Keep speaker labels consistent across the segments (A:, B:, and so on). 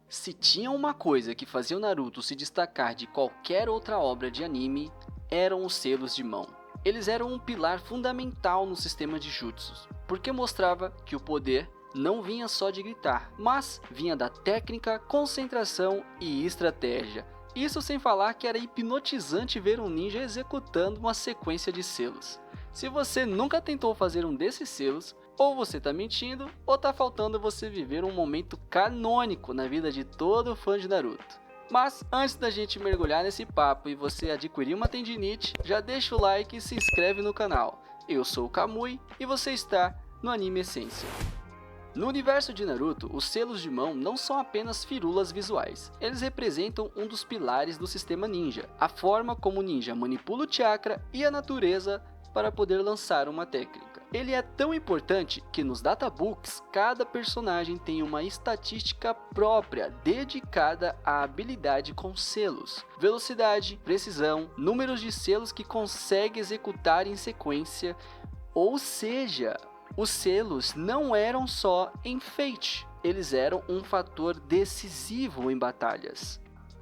A: Se tinha uma coisa que fazia o Naruto se destacar de qualquer outra obra de anime, eram os selos de mão. Eles eram um pilar fundamental no sistema de jutsus, porque mostrava que o poder não vinha só de gritar, mas vinha da técnica, concentração e estratégia. Isso sem falar que era hipnotizante ver um ninja executando uma sequência de selos. Se você nunca tentou fazer um desses selos, ou você tá mentindo, ou tá faltando você viver um momento canônico na vida de todo fã de Naruto. Mas antes da gente mergulhar nesse papo e você adquirir uma tendinite, já deixa o like e se inscreve no canal. Eu sou o Kamui e você está no Anime Essência. No universo de Naruto, os selos de mão não são apenas firulas visuais. Eles representam um dos pilares do sistema ninja, a forma como o ninja manipula o chakra e a natureza para poder lançar uma técnica. Ele é tão importante que nos databooks cada personagem tem uma estatística própria dedicada à habilidade com selos, velocidade, precisão, números de selos que consegue executar em sequência, ou seja, os selos não eram só enfeite, eles eram um fator decisivo em batalhas.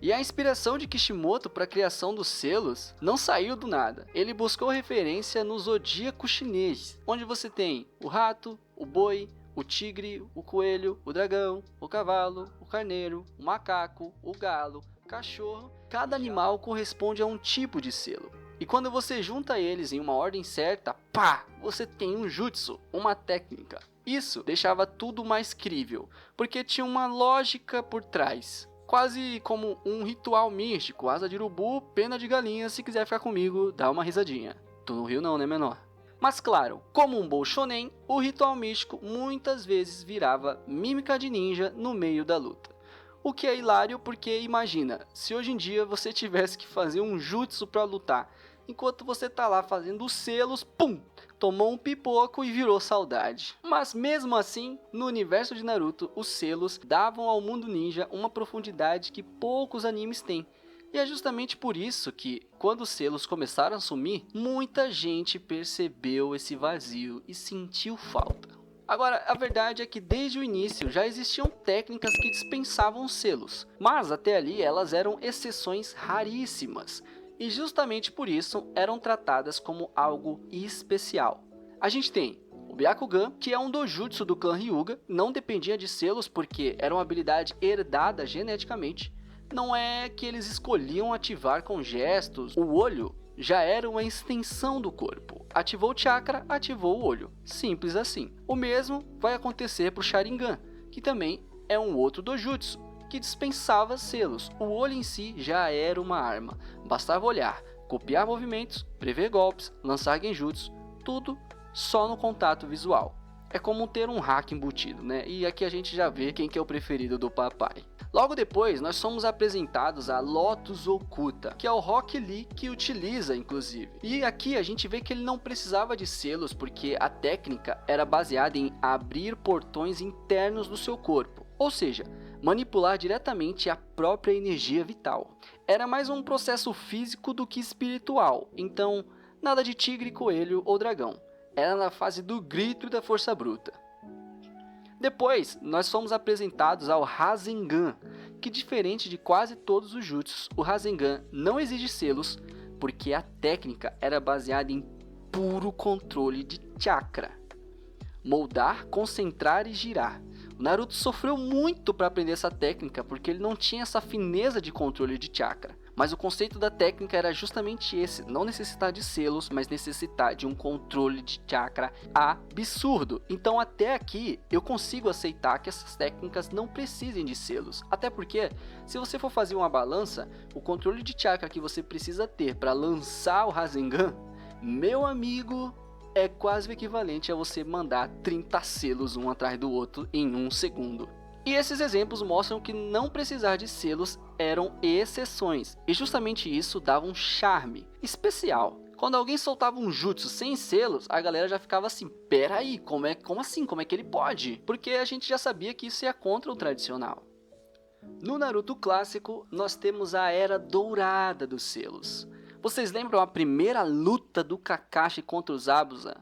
A: E a inspiração de Kishimoto para a criação dos selos não saiu do nada. Ele buscou referência no zodíaco chinês, onde você tem o rato, o boi, o tigre, o coelho, o dragão, o cavalo, o carneiro, o macaco, o galo, o cachorro. Cada animal corresponde a um tipo de selo. E quando você junta eles em uma ordem certa, pá, você tem um jutsu, uma técnica. Isso deixava tudo mais crível, porque tinha uma lógica por trás. Quase como um ritual místico, asa de urubu, pena de galinha, se quiser ficar comigo, dá uma risadinha. Tu não riu não, né, menor? Mas claro, como um bom shonen, o ritual místico muitas vezes virava mímica de ninja no meio da luta. O que é hilário porque imagina, se hoje em dia você tivesse que fazer um jutsu para lutar, enquanto você tá lá fazendo os selos, pum, tomou um pipoco e virou saudade. Mas mesmo assim, no universo de Naruto, os selos davam ao mundo ninja uma profundidade que poucos animes têm. E é justamente por isso que, quando os selos começaram a sumir, muita gente percebeu esse vazio e sentiu falta. Agora, a verdade é que desde o início já existiam técnicas que dispensavam selos, mas até ali elas eram exceções raríssimas. E justamente por isso eram tratadas como algo especial. A gente tem o Byakugan, que é um dojutsu do clã Hyuga, não dependia de selos porque era uma habilidade herdada geneticamente. Não é que eles escolhiam ativar com gestos, o olho já era uma extensão do corpo. Ativou o chakra, ativou o olho. Simples assim. O mesmo vai acontecer para o Sharingan, que também é um outro dojutsu que dispensava selos. O olho em si já era uma arma. Bastava olhar, copiar movimentos, prever golpes, lançar genjutsu, tudo só no contato visual. É como ter um hack embutido, né? E aqui a gente já vê quem que é o preferido do papai. Logo depois, nós somos apresentados a Lotus Oculta, que é o Rock Lee que utiliza, inclusive. E aqui a gente vê que ele não precisava de selos, porque a técnica era baseada em abrir portões internos do seu corpo. Ou seja, manipular diretamente a própria energia vital. Era mais um processo físico do que espiritual, então nada de tigre, coelho ou dragão. Era na fase do grito e da força bruta. Depois, nós fomos apresentados ao Rasengan, que diferente de quase todos os jutsus, o Rasengan não exige selos, porque a técnica era baseada em puro controle de chakra. Moldar, concentrar e girar. O Naruto sofreu muito para aprender essa técnica, porque ele não tinha essa fineza de controle de chakra. Mas o conceito da técnica era justamente esse, não necessitar de selos, mas necessitar de um controle de chakra absurdo. Então até aqui eu consigo aceitar que essas técnicas não precisem de selos. Até porque, se você for fazer uma balança, o controle de chakra que você precisa ter para lançar o Rasengan, meu amigo, é quase o equivalente a você mandar 30 selos um atrás do outro em um segundo. E esses exemplos mostram que não precisar de selos eram exceções, e justamente isso dava um charme especial. Quando alguém soltava um jutsu sem selos, a galera já ficava assim, peraí, como assim? Como é que ele pode? Porque a gente já sabia que isso ia contra o tradicional. No Naruto clássico, nós temos a Era Dourada dos selos. Vocês lembram a primeira luta do Kakashi contra os Zabuza?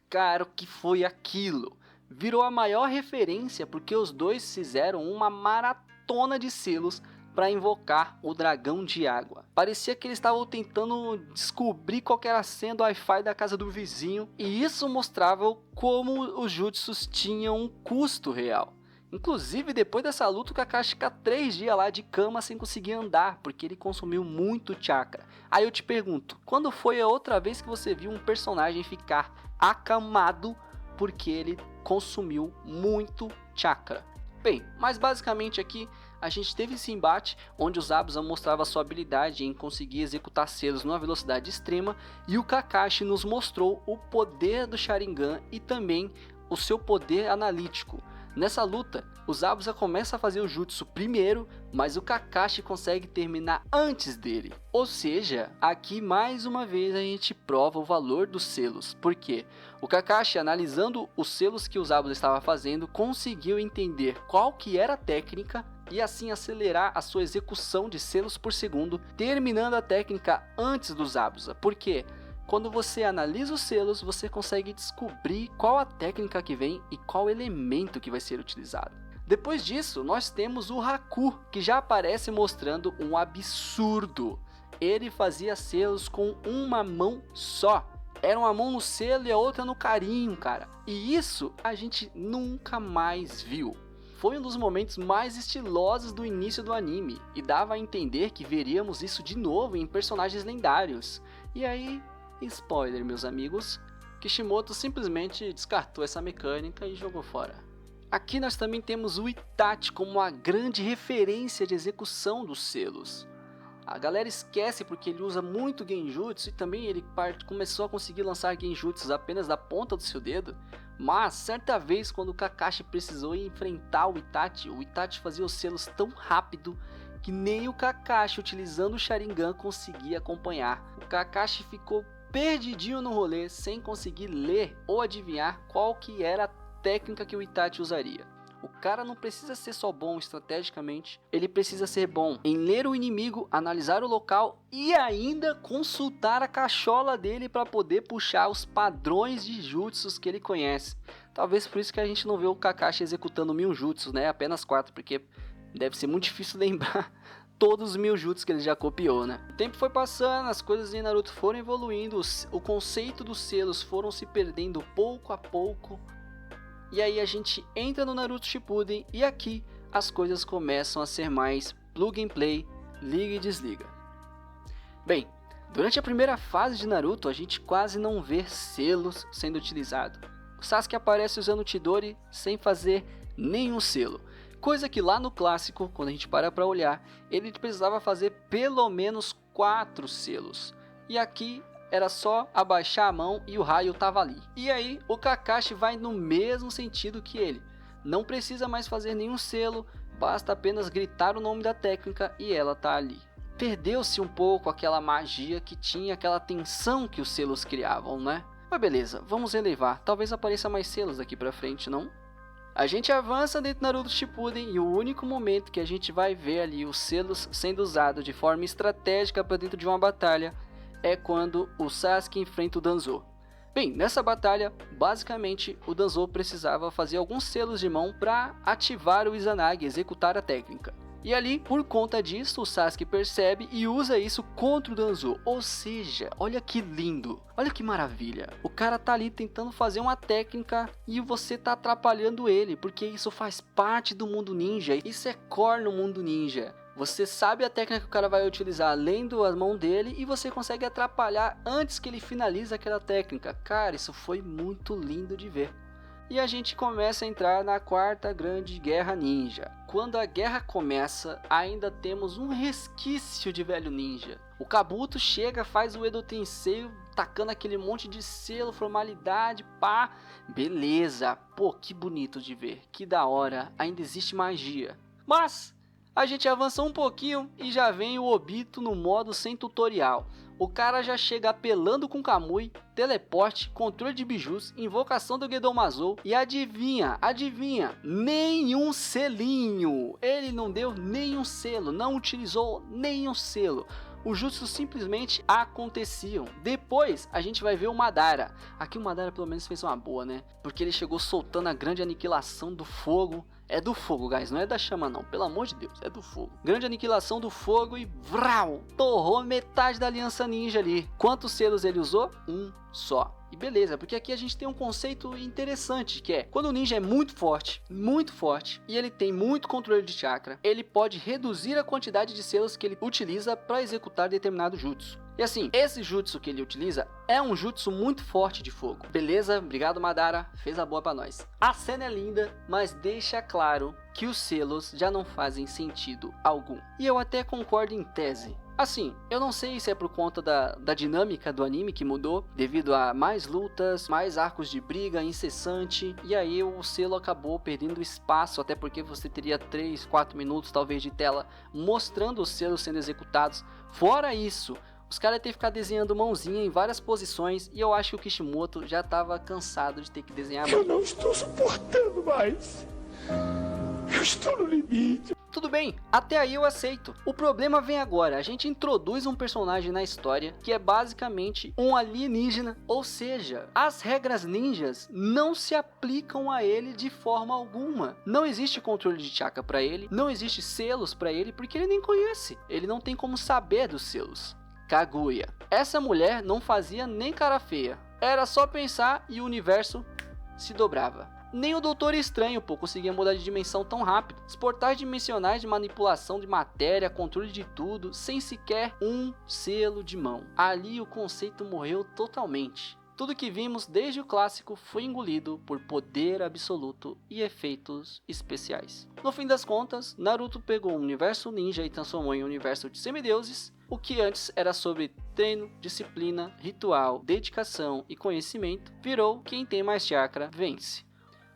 A: Cara, o que foi aquilo? Virou a maior referência porque os dois fizeram uma maratona maratona de selos para invocar o dragão de água. Parecia que eles estavam tentando descobrir qual que era a senha do Wi-Fi da casa do vizinho, e isso mostrava como os jutsus tinham um custo real. Inclusive, depois dessa luta, o Kakashi fica 3 dias lá de cama sem conseguir andar, porque ele consumiu muito chakra. Aí eu te pergunto, quando foi a outra vez que você viu um personagem ficar acamado porque ele consumiu muito chakra? Bem, mas basicamente aqui a gente teve esse embate onde o Zabuza mostrava sua habilidade em conseguir executar selos numa velocidade extrema, e o Kakashi nos mostrou o poder do Sharingan e também o seu poder analítico. Nessa luta, o Zabuza começa a fazer o jutsu primeiro, mas o Kakashi consegue terminar antes dele. Ou seja, aqui mais uma vez a gente prova o valor dos selos. Por quê? O Kakashi, analisando os selos que o Zabuza estava fazendo, conseguiu entender qual que era a técnica e assim acelerar a sua execução de selos por segundo, terminando a técnica antes do Zabuza. Por quê? Quando você analisa os selos, você consegue descobrir qual a técnica que vem e qual elemento que vai ser utilizado. Depois disso, nós temos o Haku, que já aparece mostrando um absurdo. Ele fazia selos com uma mão só. Era uma mão no selo e a outra no carinho, cara. E isso a gente nunca mais viu. Foi um dos momentos mais estilosos do início do anime, e dava a entender que veríamos isso de novo em personagens lendários. E aí, spoiler, meus amigos, Kishimoto simplesmente descartou essa mecânica e jogou fora. Aqui nós também temos o Itachi como uma grande referência de execução dos selos. A galera esquece porque ele usa muito genjutsu e também ele começou a conseguir lançar genjutsus apenas da ponta do seu dedo. Mas certa vez, quando o Kakashi precisou enfrentar o Itachi fazia os selos tão rápido que nem o Kakashi, utilizando o Sharingan, conseguia acompanhar. O Kakashi ficou perdidinho no rolê, sem conseguir ler ou adivinhar qual que era a técnica que o Itachi usaria. O cara não precisa ser só bom estrategicamente, ele precisa ser bom em ler o inimigo, analisar o local e ainda consultar a cachola dele para poder puxar os padrões de jutsus que ele conhece. Talvez por isso que a gente não vê o Kakashi executando 1000 jutsus, né? Apenas 4, porque deve ser muito difícil lembrar todos os 1000 jutsus que ele já copiou, né? O tempo foi passando, as coisas em Naruto foram evoluindo, o conceito dos selos foram se perdendo pouco a pouco. E aí a gente entra no Naruto Shippuden e aqui as coisas começam a ser mais plug and play, liga e desliga. Bem, durante a primeira fase de Naruto a gente quase não vê selos sendo utilizados. O Sasuke aparece usando o Chidori sem fazer nenhum selo. Coisa que lá no clássico, quando a gente para olhar, ele precisava fazer pelo menos 4 selos. E aqui era só abaixar a mão e o raio tava ali. E aí o Kakashi vai no mesmo sentido que ele. Não precisa mais fazer nenhum selo, basta apenas gritar o nome da técnica e ela tá ali. Perdeu-se um pouco aquela magia que tinha, aquela tensão que os selos criavam, né? Mas beleza, vamos relevar. Talvez apareça mais selos daqui pra frente, não? A gente avança dentro do Naruto Shippuden e o único momento que a gente vai ver ali os selos sendo usados de forma estratégica para dentro de uma batalha é quando o Sasuke enfrenta o Danzo. Bem, nessa batalha, basicamente, o Danzo precisava fazer alguns selos de mão para ativar o Izanagi, executar a técnica. E ali, por conta disso, o Sasuke percebe e usa isso contra o Danzo. Ou seja, olha que lindo, olha que maravilha. O cara tá ali tentando fazer uma técnica e você tá atrapalhando ele, porque isso faz parte do mundo ninja, isso é core no mundo ninja. Você sabe a técnica que o cara vai utilizar lendo a mão dele e você consegue atrapalhar antes que ele finalize aquela técnica. Cara, isso foi muito lindo de ver. E a gente começa a entrar na quarta grande guerra ninja. Quando a guerra começa, ainda temos um resquício de velho ninja. O Kabuto chega, faz o Edo Tensei, tacando aquele monte de selo, formalidade, pá. Beleza, pô, que bonito de ver, que da hora, ainda existe magia. Mas a gente avança um pouquinho e já vem o Obito no modo sem tutorial. O cara já chega apelando com Kamui, teleporte, controle de bijus, invocação do Gedomazou e adivinha, nenhum selinho. Ele não deu nenhum selo, não utilizou nenhum selo. Os jutsus simplesmente aconteciam. Depois a gente vai ver o Madara. Aqui o Madara pelo menos fez uma boa, né? Porque ele chegou soltando a grande aniquilação do fogo. É do fogo, guys, não é da chama não, pelo amor de Deus, é do fogo. Grande aniquilação do fogo e vrau, torrou metade da aliança ninja ali. Quantos selos ele usou? Um só. E beleza, porque aqui a gente tem um conceito interessante, que é, quando o ninja é muito forte, e ele tem muito controle de chakra, ele pode reduzir a quantidade de selos que ele utiliza para executar determinado jutsu. E assim, esse jutsu que ele utiliza é um jutsu muito forte de fogo. Beleza? Obrigado, Madara. Fez a boa pra nós. A cena é linda, mas deixa claro que os selos já não fazem sentido algum. E eu até concordo em tese. Assim, eu não sei se é por conta da dinâmica do anime que mudou, devido a mais lutas, mais arcos de briga incessante, e aí o selo acabou perdendo espaço, até porque você teria 3, 4 minutos talvez de tela mostrando os selos sendo executados. Fora isso, os caras têm que ficar desenhando mãozinha em várias posições, e eu acho que o Kishimoto já estava cansado de ter que desenhar a mão.
B: Eu não estou suportando mais. Eu estou no limite.
A: Tudo bem, até aí eu aceito. O problema vem agora, a gente introduz um personagem na história que é basicamente um alienígena, ou seja, as regras ninjas não se aplicam a ele de forma alguma. Não existe controle de chakra para ele, não existe selos para ele, porque ele nem conhece, ele não tem como saber dos selos. Kaguya. Essa mulher não fazia nem cara feia, era só pensar e o universo se dobrava. Nem o Doutor Estranho, conseguia mudar de dimensão tão rápido. Os portais dimensionais de manipulação de matéria, controle de tudo, sem sequer um selo de mão. Ali o conceito morreu totalmente. Tudo que vimos desde o clássico foi engolido por poder absoluto e efeitos especiais. No fim das contas, Naruto pegou o universo ninja e transformou em um universo de semideuses. O que antes era sobre treino, disciplina, ritual, dedicação e conhecimento, virou quem tem mais chakra vence.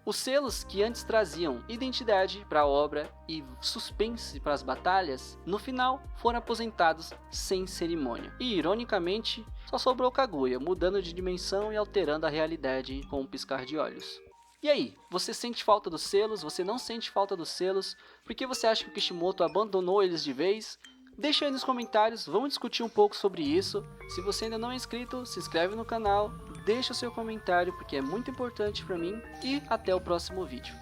A: Os selos que antes traziam identidade para a obra e suspense para as batalhas, no final foram aposentados sem cerimônia. E ironicamente, só sobrou Kaguya, mudando de dimensão e alterando a realidade com um piscar de olhos. E aí, você sente falta dos selos? Você não sente falta dos selos? Por que você acha que o Kishimoto abandonou eles de vez? Deixa aí nos comentários, vamos discutir um pouco sobre isso. Se você ainda não é inscrito, se inscreve no canal, deixa o seu comentário porque é muito importante para mim e até o próximo vídeo.